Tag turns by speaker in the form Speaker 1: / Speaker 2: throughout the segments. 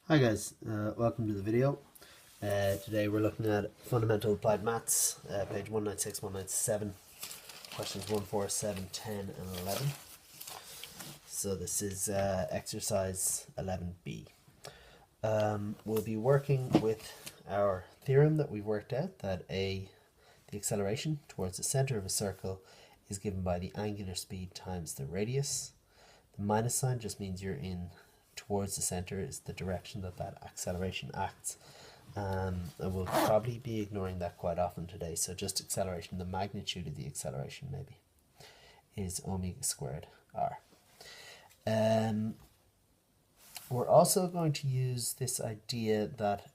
Speaker 1: Hi guys, welcome to the video. Today we're looking at Fundamental Applied Maths, page 196, 197, questions 1, 4, 7, 10 and 11. So this is exercise 11b. We'll be working with our theorem that we've worked out that the acceleration towards the center of a circle is given by the angular speed times the radius. The minus sign just means you're in towards the center is the direction that acceleration acts. And we'll probably be ignoring that quite often today. So just acceleration, the magnitude of the acceleration maybe, is omega squared r. We're also going to use this idea that,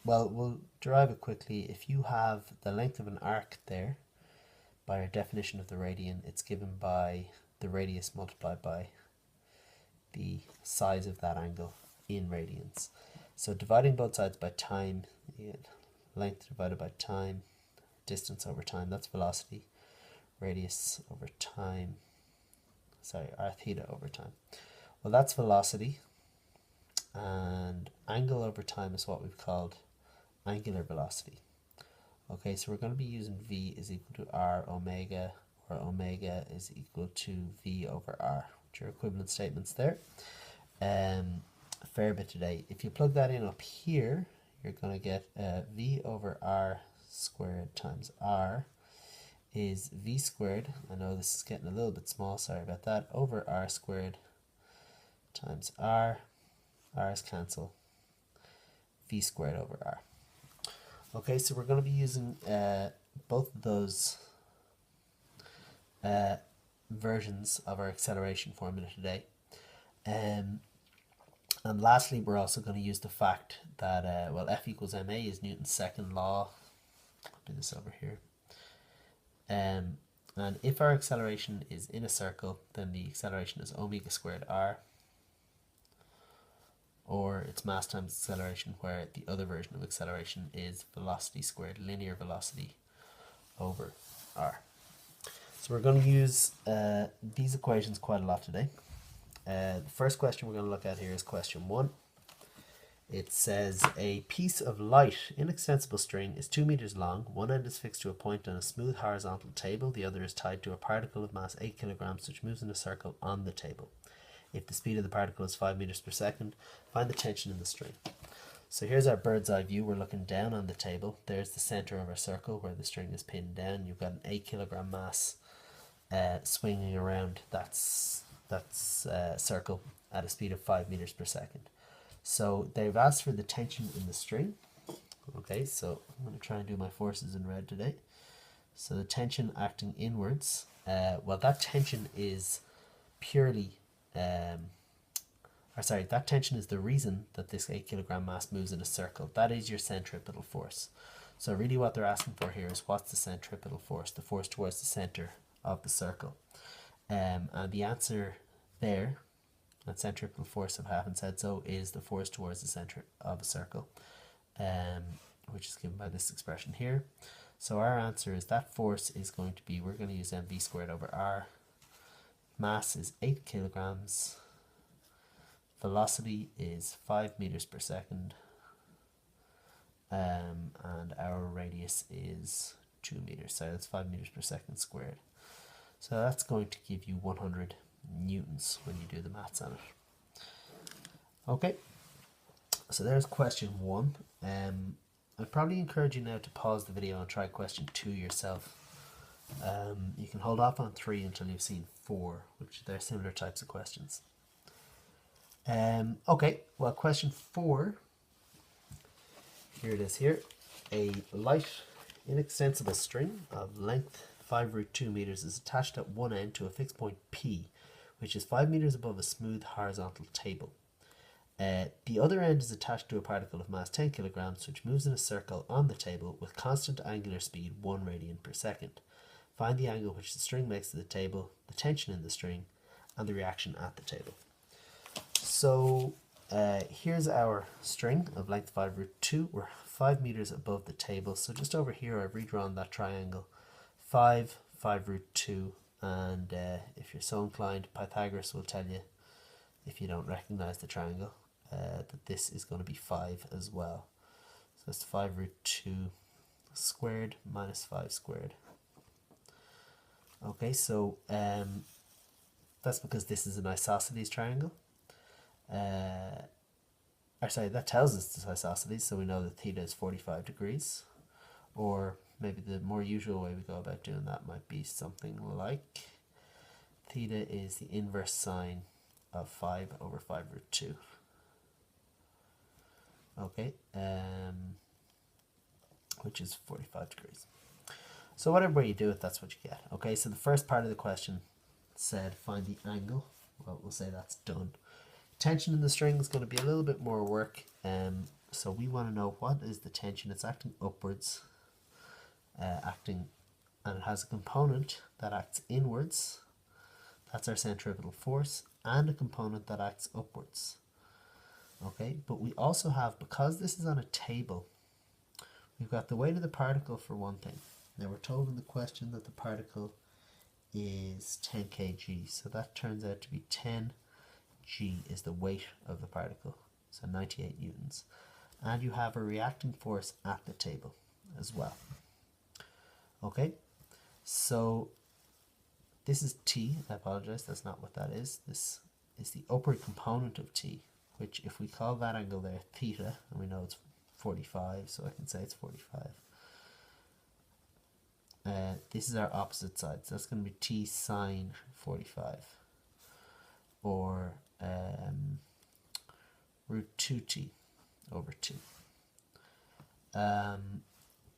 Speaker 1: well, we'll derive it quickly. If you have the length of an arc there, by our definition of the radian, it's given by the radius multiplied by the size of that angle in radians. So dividing both sides by time, you get length divided by time, distance over time, that's velocity, radius over time, r theta over time. Well, that's velocity, and angle over time is what we've called angular velocity. Okay, so we're going to be using v is equal to r omega, or omega is equal to v over r, which are equivalent statements there. A fair bit today. If you plug that in up here, you're going to get v over r squared times r is v squared. I know this is getting a little bit small, sorry about that, over r squared times r's cancel, v squared over r. Okay, so we're going to be using both of those versions of our acceleration formula today. And lastly, we're also going to use the fact that, well, F equals ma is Newton's second law. I'll do this over here. And if our acceleration is in a circle, then the acceleration is omega squared r, or it's mass times acceleration, where the other version of acceleration is velocity squared, linear velocity over r. So we're going to use these equations quite a lot today. The first question we're going to look at here is question 1. It says a piece of light inextensible string is 2 meters long. One end is fixed to a point on a smooth horizontal table. The other is tied to a particle of mass 8 kilograms which moves in a circle on the table. If the speed of the particle is 5 meters per second, find the tension in the string. So here's our bird's eye view. We're looking down on the table. There's the center of our circle where the string is pinned down. You've got an 8 kilogram mass swinging around that circle at a speed of 5 meters per second. So they've asked for the tension in the string. Okay, so I'm going to try and do my forces in red today. So the tension acting inwards, well, that tension is purely, that tension is the reason that this 8 kilogram mass moves in a circle. That is your centripetal force. So really what they're asking for here is what's the centripetal force, the force towards the center of the circle. And the answer there, that centripetal force, if I haven't said so, is the force towards the center of a circle, which is given by this expression here. So our answer is that force is going to be, we're going to use mv squared over r. Mass is 8 kilograms. Velocity is 5 meters per second. And our radius is 2 meters. So that's 5 meters per second squared. So that's going to give you 100 newtons when you do the maths on it. Okay, so there's question 1. I'd probably encourage you now to pause the video and try question 2 yourself. You can hold off on 3 until you've seen 4, which they're similar types of questions. Okay, well, question 4, here it is here. A light inextensible string of length 5 root 2 meters is attached at one end to a fixed point P, which is 5 meters above a smooth horizontal table. The other end is attached to a particle of mass 10 kilograms, which moves in a circle on the table with constant angular speed 1 radian per second. Find the angle which the string makes to the table, the tension in the string, and the reaction at the table. So here's our string of length 5 root 2. We're 5 meters above the table. So just over here I've redrawn that triangle. 5 root 2, and if you're so inclined, Pythagoras will tell you, if you don't recognize the triangle, that this is going to be 5 as well. So it's 5 root 2 squared minus 5 squared. Okay, so that's because this is an isosceles triangle. Or sorry, that tells us it's isosceles, so we know that theta is 45 degrees. Or maybe the more usual way we go about doing that might be something like theta is the inverse sine of 5 over 5 root 2. Okay, which is 45 degrees. So whatever way you do it, that's what you get. Okay, so the first part of the question said find the angle. Well, we'll say that's done. Tension in the string is going to be a little bit more work. So we want to know what is the tension. It's acting upwards, and it has a component that acts inwards. That's our centripetal force, and a component that acts upwards. Okay, but we also have, because this is on a table, we've got the weight of the particle for one thing. Now we're told in the question that the particle is 10 kg, so that turns out to be 10 g is the weight of the particle, so 98 newtons. And you have a reacting force at the table as well. Okay, so this is T. I apologize, that's not what that is. This is the upward component of T, which if we call that angle there theta, and we know it's 45, so I can say it's 45. This is our opposite side, so that's going to be T sine 45, or root 2t over 2.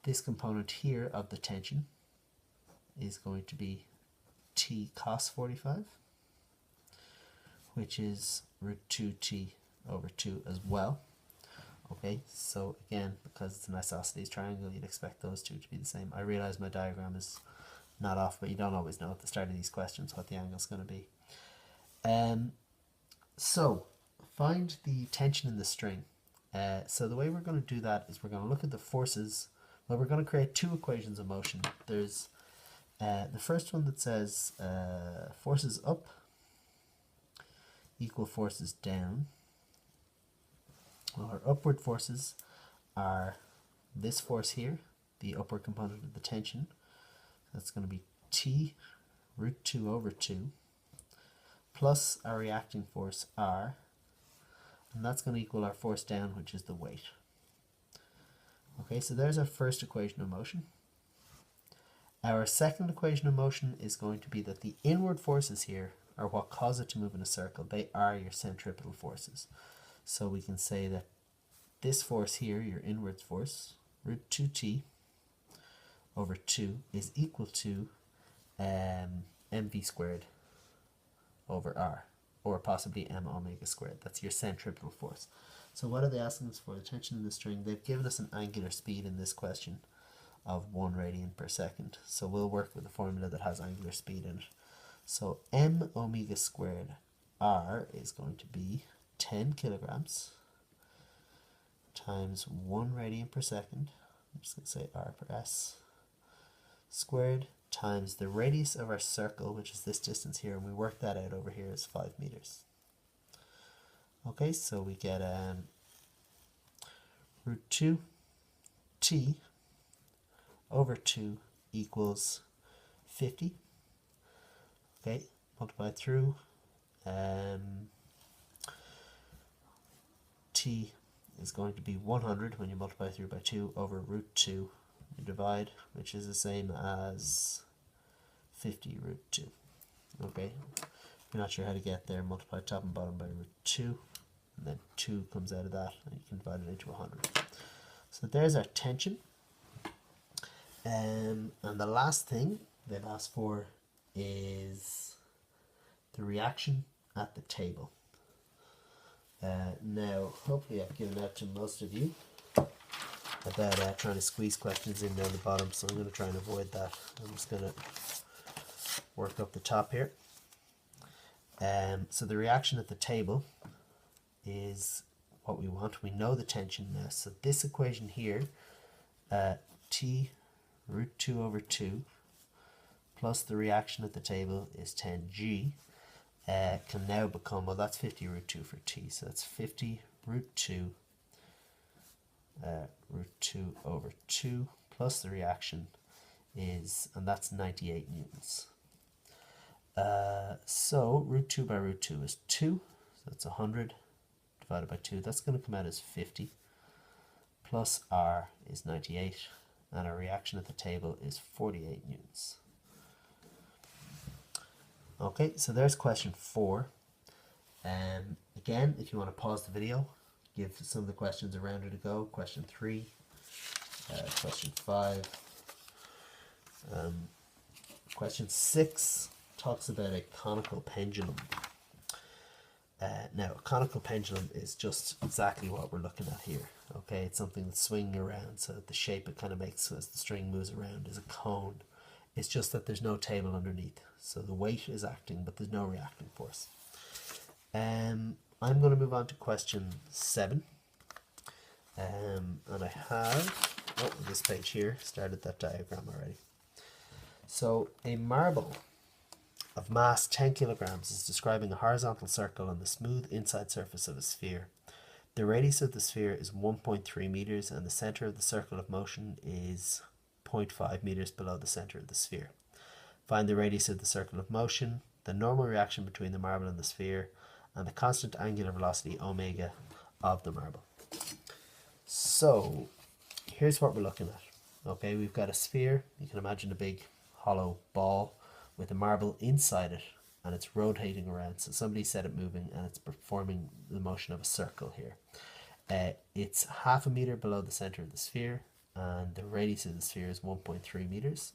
Speaker 1: This component here of the tension is going to be T cos 45, which is root 2t over 2 as well. Okay, so again, because it's an isosceles triangle, you'd expect those two to be the same. I realize my diagram is not off, but you don't always know at the start of these questions what the angle is going to be. So find the tension in the string. So the way we're going to do that is we're going to look at the forces. Well, we're going to create two equations of motion. There's the first one that says forces up equal forces down. Well, our upward forces are this force here, the upward component of the tension. That's going to be T root 2 over 2 plus our reacting force R, and that's going to equal our force down, which is the weight. Okay, so there's our first equation of motion. Our second equation of motion is going to be that the inward forces here are what cause it to move in a circle. They are your centripetal forces. So we can say that this force here, your inwards force, root 2t over 2 is equal to mv squared over r, or possibly m omega squared. That's your centripetal force. So what are they asking us for? The tension in the string. They've given us an angular speed in this question of 1 radian per second. So we'll work with a formula that has angular speed in it. So m omega squared r is going to be 10 kilograms times 1 radian per second. I'm just going to say r per s squared times the radius of our circle, which is this distance here, and we work that out over here as 5 meters. Okay, so we get root 2 t over 2 equals 50. Okay, multiply through. T is going to be 100 when you multiply through by 2 over root 2. You divide, which is the same as 50 root 2. Okay, if you're not sure how to get there, multiply top and bottom by root 2, and then 2 comes out of that, and you can divide it into 100. So there's our tension. And the last thing they've asked for is the reaction at the table. Now, hopefully I've given out to most of you about trying to squeeze questions in down the bottom, so I'm going to try and avoid that. I'm just going to work up the top here. So the reaction at the table is what we want. We know the tension now. So this equation here, T root 2 over 2 plus the reaction at the table is 10G, can now become, well, that's 50 root 2 for T. So that's 50 root 2 over 2 plus the reaction is, and that's 98 newtons. So root 2 by root 2 is 2, so that's 100 divided by 2. That's going to come out as 50, plus R is 98, and our reaction at the table is 48 newtons. Okay, so there's question 4. Again, if you want to pause the video, give some of the questions a rounder to go. Question 3, question 5. Question 6 talks about a conical pendulum. Now, a conical pendulum is just exactly what we're looking at here. Okay, it's something that's swinging around, so the shape it kind of makes as the string moves around is a cone. It's just that there's no table underneath, so the weight is acting, but there's no reacting force. I'm going to move on to question 7. And I have, this page here, started that diagram already. So a marble of mass 10 kilograms is describing a horizontal circle on the smooth inside surface of a sphere. The radius of the sphere is 1.3 meters and the center of the circle of motion is 0.5 meters below the center of the sphere. Find the radius of the circle of motion, the normal reaction between the marble and the sphere, and the constant angular velocity omega of the marble. So here's what we're looking at. Okay, we've got a sphere. You can imagine a big hollow ball with a marble inside it, and it's rotating around. So somebody set it moving and it's performing the motion of a circle here. It's half a meter below the center of the sphere, and the radius of the sphere is 1.3 meters.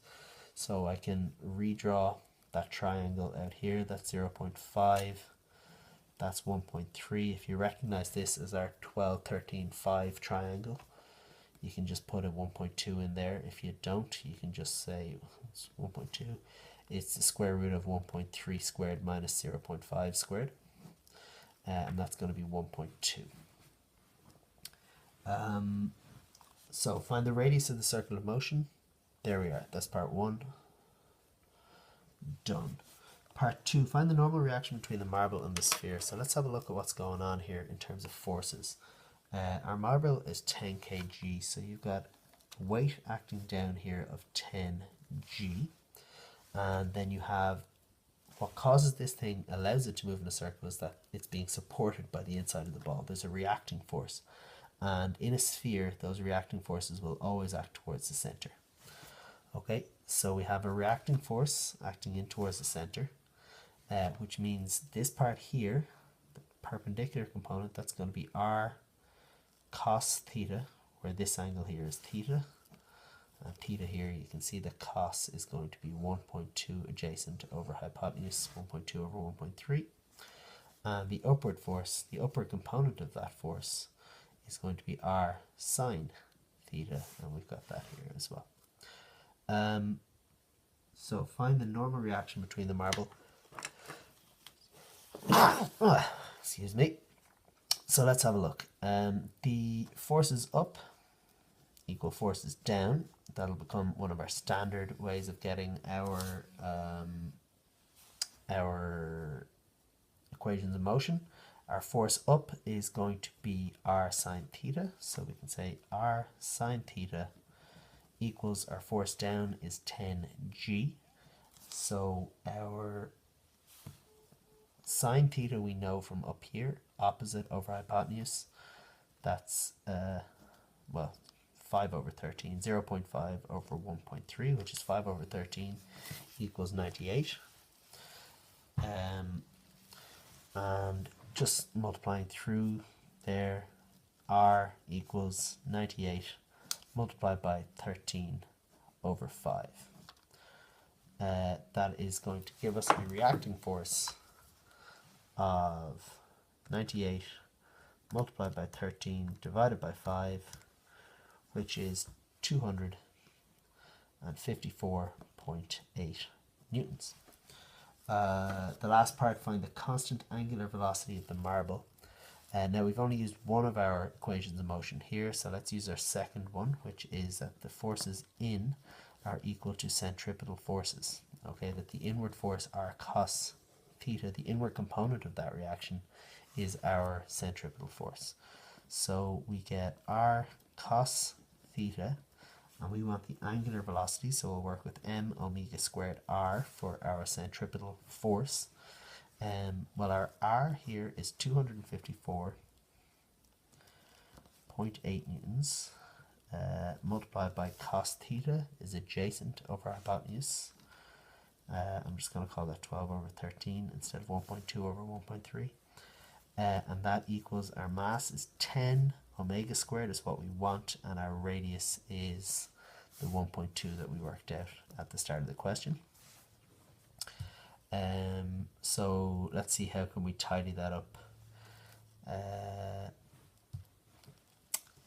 Speaker 1: So I can redraw that triangle out here. That's 0.5. That's 1.3. If you recognize this as our 12, 13, 5 triangle, you can just put a 1.2 in there. If you don't, you can just say it's 1.2. It's the square root of 1.3 squared minus 0.5 squared. And that's going to be 1.2. So find the radius of the circle of motion. There we are. That's part 1. Done. Part 2, find the normal reaction between the marble and the sphere. So let's have a look at what's going on here in terms of forces. Our marble is 10 kg, so you've got weight acting down here of 10 g, and then you have what causes this thing, allows it to move in a circle, is that it's being supported by the inside of the ball. There's a reacting force, and in a sphere those reacting forces will always act towards the center. Okay, so we have a reacting force acting in towards the center, which means this part here, the perpendicular component, that's going to be r cos theta, where this angle here is theta, and theta here, you can see the cos is going to be 1.2 adjacent over hypotenuse, 1.2 over 1.3, and the upward force, the upward component of that force, is going to be r sine theta, and we've got that here as well. So find the normal reaction between the marble. Excuse me. So let's have a look. The forces up equal forces down. That'll become one of our standard ways of getting our equations of motion. Our force up is going to be r sine theta. So we can say r sine theta equals our force down is 10g. So our sine theta we know from up here, opposite over hypotenuse, that's 5 over 13, 0.5 over 1.3, which is 5 over 13 equals 98. And just multiplying through there, r equals 98 multiplied by 13 over 5. That is going to give us a reacting force of 98 multiplied by 13 divided by 5, which is 254.8 newtons. The last part, find the constant angular velocity of the marble. Now we've only used one of our equations of motion here, so let's use our second one, which is that the forces in are equal to centripetal forces. Okay, that the inward force r cos theta, the inward component of that reaction, is our centripetal force. So we get r cos theta, and we want the angular velocity, so we'll work with m omega squared r for our centripetal force. Well, our r here is 254.8 newtons. Multiplied by cos theta is adjacent over hypotenuse. I'm just going to call that 12 over 13 instead of 1.2 over 1.3. And that equals, our mass is 10 omega squared is what we want, and our radius is the 1.2 that we worked out at the start of the question. So let's see, how can we tidy that up?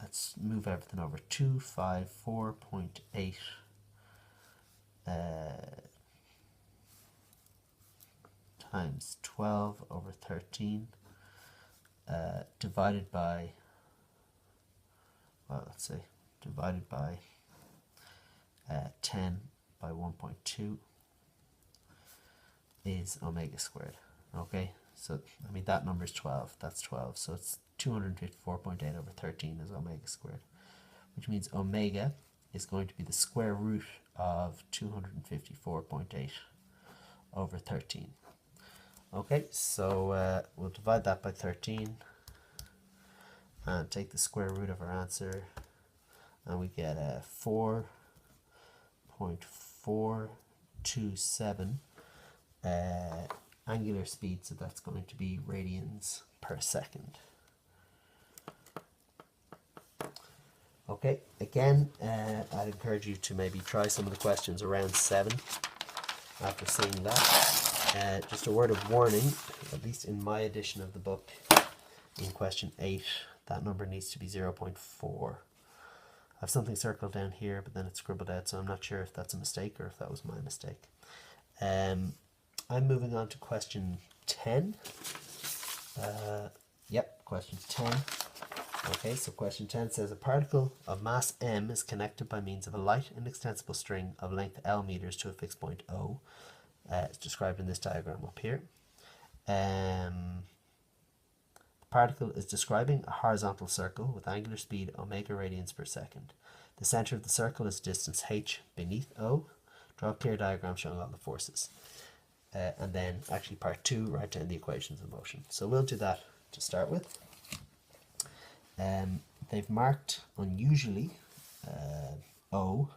Speaker 1: Let's move everything over. 254.8 times 12 over 13 divided by, well, let's say divided by 10 by 1.2 is omega squared. Okay, so I mean that number is 12. That's 12. So it's 254.8 over 13 is omega squared, which means omega is going to be the square root of 254.8 over 13. Okay, so we'll divide that by 13 and take the square root of our answer, and we get 4.427 angular speed, so that's going to be radians per second. Okay, again, I'd encourage you to maybe try some of the questions around 7 after seeing that. Just a word of warning, at least in my edition of the book, in question 8, that number needs to be 0.4. I have something circled down here, but then it's scribbled out, so I'm not sure if that's a mistake or if that was my mistake. I'm moving on to question 10. Question 10. Okay, so question 10 says a particle of mass m is connected by means of a light inextensible string of length L meters to a fixed point O. It's described in this diagram up here. The particle is describing a horizontal circle with angular speed omega radians per second. The center of the circle is distance h beneath O. Draw a clear diagram showing all the forces. And then actually part 2, write down the equations of motion. So we'll do that to start with. They've marked unusually O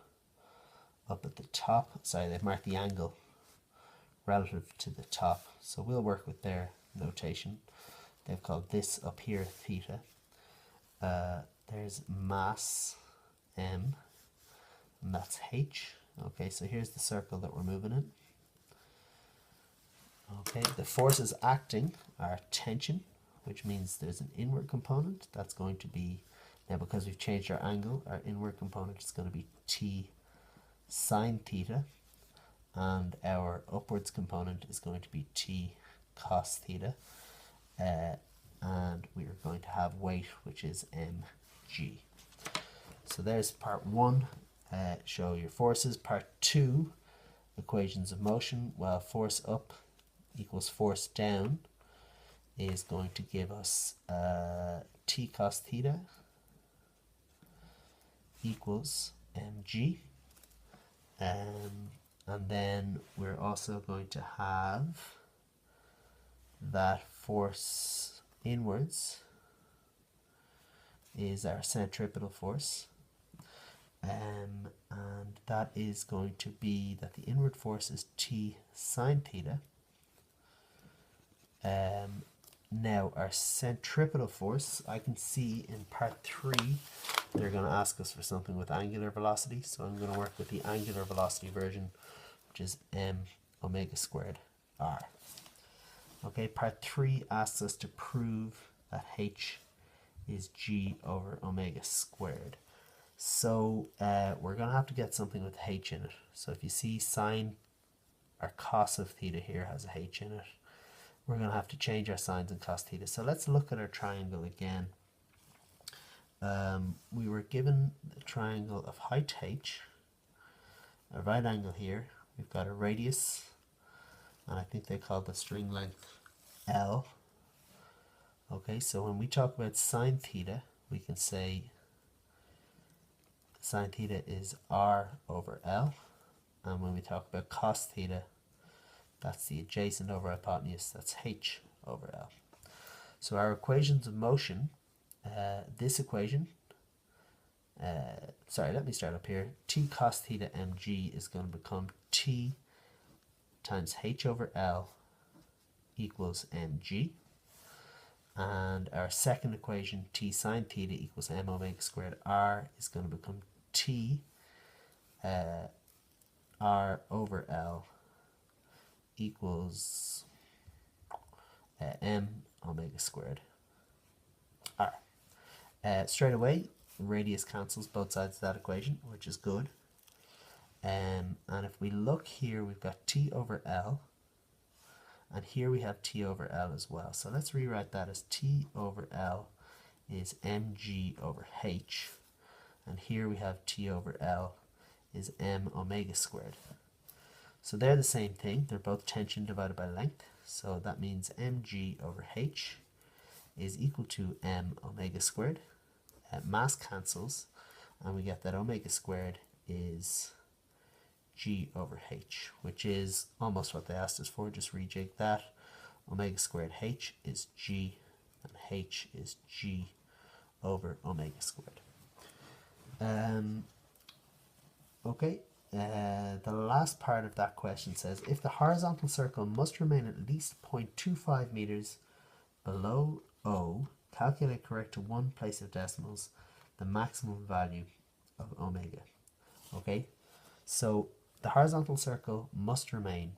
Speaker 1: up at the top. Sorry, they've marked the angle relative to the top. So we'll work with their notation. They've called this up here theta. There's mass m, and that's h. Okay, so here's the circle that we're moving in. Okay, the forces acting are tension, which means there's an inward component. That's going to be, now because we've changed our angle, our inward component is going to be t sine theta, and our upwards component is going to be t cos theta, and we are going to have weight, which is mg. So there's part 1, show your forces. Part 2, equations of motion. Well, force up equals force down is going to give us t cos theta equals mg. And then we're also going to have that force inwards is our centripetal force. And that is going to be that the inward force is t sine theta. Now our centripetal force, I can see in part 3 they're going to ask us for something with angular velocity, so I'm going to work with the angular velocity version, which is m omega squared r. Okay, part 3 asks us to prove that h is g over omega squared. So we're going to have to get something with h in it. So if you see sine or cos of theta here has a h in it, we're going to have to change our sines and cos theta. So let's look at our triangle again. We were given the triangle of height h, a right angle here. We've got a radius, and I think they call the string length L. Okay, so when we talk about sine theta, we can say sine theta is r over L. And when we talk about cos theta, that's the adjacent over hypotenuse, that's h over L. So our equations of motion, this equation, sorry, let me start up here. T cos theta mg is going to become T times h over L equals mg. And our second equation, T sine theta equals m omega squared r, is going to become T r over L equals m omega squared r. Straight away, radius cancels both sides of that equation, which is good. And if we look here, we've got T over L, and here we have T over L as well. So let's rewrite that as T over L is mg over h, and here we have T over L is m omega squared. So they're the same thing, they're both tension divided by length, so that means mg over h is equal to m omega squared. Mass cancels, and we get that omega squared is g over h, which is almost what they asked us for. Just rejig that. Omega squared h is g, and h is g over omega squared. Okay, the last part of that question says, if the horizontal circle must remain at least 0.25 meters below O, calculate correct to one place of decimals the maximum value of omega. Okay, so the horizontal circle must remain.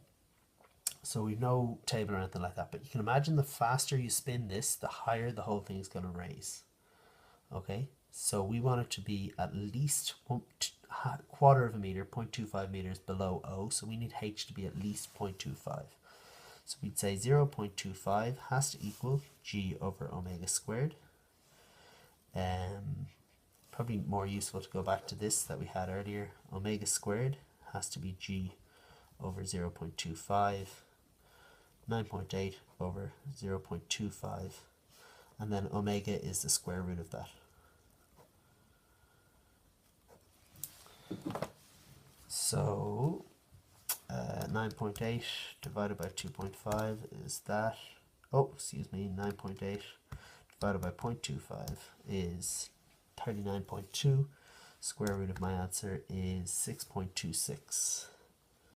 Speaker 1: So we've no table or anything like that, but you can imagine the faster you spin this, the higher the whole thing is going to raise. Okay, so we want it to be at least quarter of a meter, 0.25 meters below O, so we need h to be at least 0.25. So we'd say 0.25 has to equal g over omega squared. Probably more useful to go back to this that we had earlier. Omega squared has to be g over 0.25, 9.8 over 0.25, and then omega is the square root of that. So 9.8 divided by 2.5 is that, 9.8 divided by 0.25 is 39.2. Square root of my answer is 6.26.